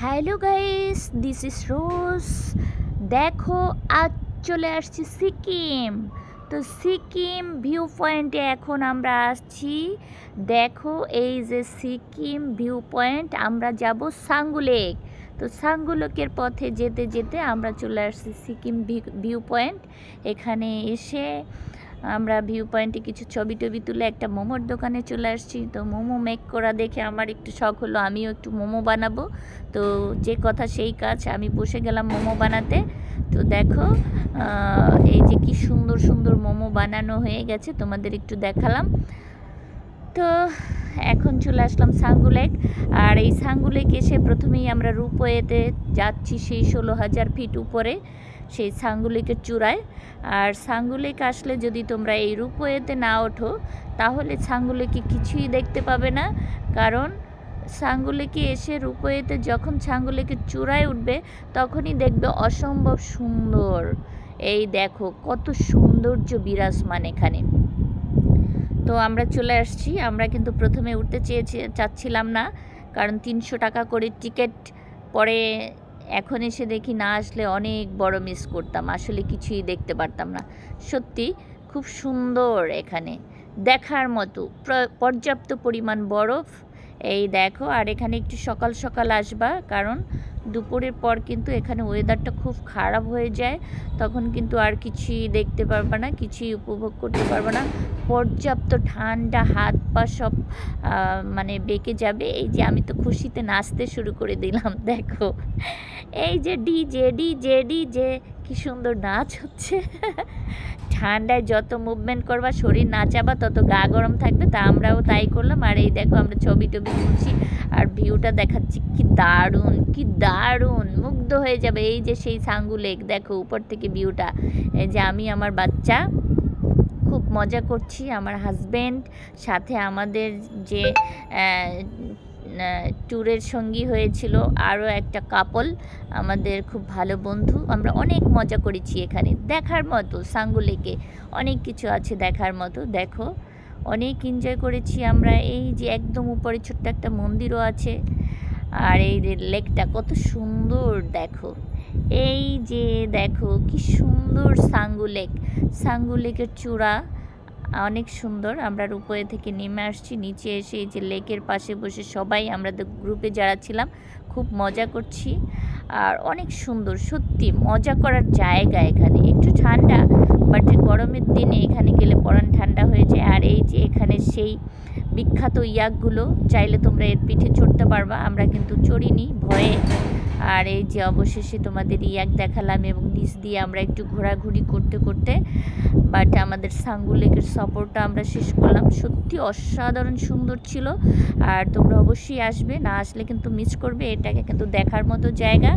Hello guys, this is রোজ। দেখো, আজ চলে আসছি সিকিম। তো সিকিম ভিউ পয়েন্টে এখন আমরা আসছি। দেখো, এই যে সিকিম ভিউ পয়েন্ট, আমরা যাব সাঙ্গু লেক। তো সাঙ্গু লেকের পথে যেতে যেতে আমরা চলে আসছি সিকিম ভিউ পয়েন্ট। এখানে এসে আমরা ভিউ পয়েন্টে কিছু ছবি টবি তুলে একটা মোমোর দোকানে চলে আসছি। তো মোমো মেক করা দেখে আমার একটু শখ হলো, আমিও একটু মোমো বানাবো। তো যে কথা সেই কাজ, আমি বসে গেলাম মোমো বানাতে। তো দেখো, এই যে কি সুন্দর সুন্দর মোমো বানানো হয়ে গেছে, তোমাদের একটু দেখালাম। তো এখন চলে আসলাম সাঙ্গু লেক। আর এই সাঙ্গু লেক এসে প্রথমেই আমরা রোপওয়েতে যাচ্ছি, সেই 16,000 ফিট উপরে, সেই সাঙ্গু লেকের চূড়ায়। আর সাঙ্গু লেক আসলে যদি তোমরা এই রোপওয়েতে না ওঠো, তাহলে সাঙ্গু লেকে কিছুই দেখতে পাবে না। কারণ সাঙ্গু লেকে এসে রোপওয়েতে যখন সাঙ্গু লেকের চূড়ায় উঠবে, তখনই দেখবে অসম্ভব সুন্দর। এই দেখো কত সৌন্দর্য বিরাজমান এখানে। তো আমরা চলে আসছি। আমরা কিন্তু প্রথমে উঠতে চাচ্ছিলাম না, কারণ 300 টাকা করে টিকিট। পরে এখন এসে দেখি না আসলে অনেক বড় মিস করতাম, আসলে কিছুই দেখতে পারতাম না। সত্যি খুব সুন্দর এখানে, দেখার মতো পর্যাপ্ত পরিমাণ বরফ। এই দেখো, আর এখানে একটু সকাল সকাল আসবা, কারণ দুপুরের পর কিন্তু এখানে ওয়েদারটা খুব খারাপ হয়ে যায়। তখন কিন্তু আর কিছুই দেখতে পারবে না, কিছুই উপভোগ করতে পারবে না। পর্যাপ্ত ঠান্ডা, হাত পা সব মানে বেঁকে যাবে। এই যে আমি তো খুশিতে নাচতে শুরু করে দিলাম। দেখো, এই যে ডিজে ডিজে ডিজে, কি সুন্দর নাচ হচ্ছে। ঠান্ডায় যত মুভমেন্ট করবা, শরীর নাচাবা, তত গা গরম থাকবে। তা আমরাও তাই করলাম। আর এই দেখো, আমরা ছবি টবি তুলছি আর ভিউটা দেখাচ্ছি। কি দারুণ, কি দারুণ, মুগ্ধ হয়ে যাবে। এই যে সেই সাঙ্গু লেক, দেখো উপর থেকে ভিউটা। এই যে আমি, আমার বাচ্চা খুব মজা করছি, আমার হাজব্যান্ড, সাথে আমাদের যে ট্যুরের সঙ্গী হয়েছিল আরও একটা কাপল, আমাদের খুব ভালো বন্ধু। আমরা অনেক মজা করেছি এখানে। দেখার মতো সাঙ্গু লেকে অনেক কিছু আছে দেখার মতো। দেখো, অনেক এনজয় করেছি আমরা। এই যে একদম উপরে ছোট্ট একটা মন্দিরও আছে। আর এই লেকটা কত সুন্দর দেখো। এই যে দেখো কি সুন্দর সাঙ্গু লেক, সাঙ্গু লেকের চূড়া অনেক সুন্দর। আমরা রোপওয়ে থেকে নেমে আসছি, নিচে এসে এই যে লেকের পাশে বসে সবাই আমরা গ্রুপে যারা ছিলাম খুব মজা করছি। আর অনেক সুন্দর, সত্যি মজা করার জায়গা এখানে। একটু ঠান্ডা, বাট গরমের দিনে এখানে গেলে পরান ঠান্ডা হয়ে যায়। আর এই যে এখানে সেই বিখ্যাত ইয়াকগুলো, চাইলে তোমরা এর পিঠে চড়তে পারবা, আমরা কিন্তু চড়িনি ভয়ে। আর এই যে অবশেষে তোমাদের ইয়াক দেখালাম, এবং নিচ দিয়ে আমরা একটু ঘোরাঘুরি করতে করতে বাট আমাদের সাঙ্গু লেকের সফরটা আমরা শেষ করলাম। সত্যি অসাধারণ সুন্দর ছিল। আর তোমরা অবশ্যই আসবে, না আসলে কিন্তু মিস করবে। এটাকে কিন্তু দেখার মতো জায়গা,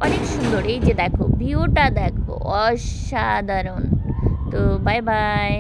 অনেক সুন্দর। এই যে দেখো ভিউটা, দেখো অসাধারণ। তো বাই বাই।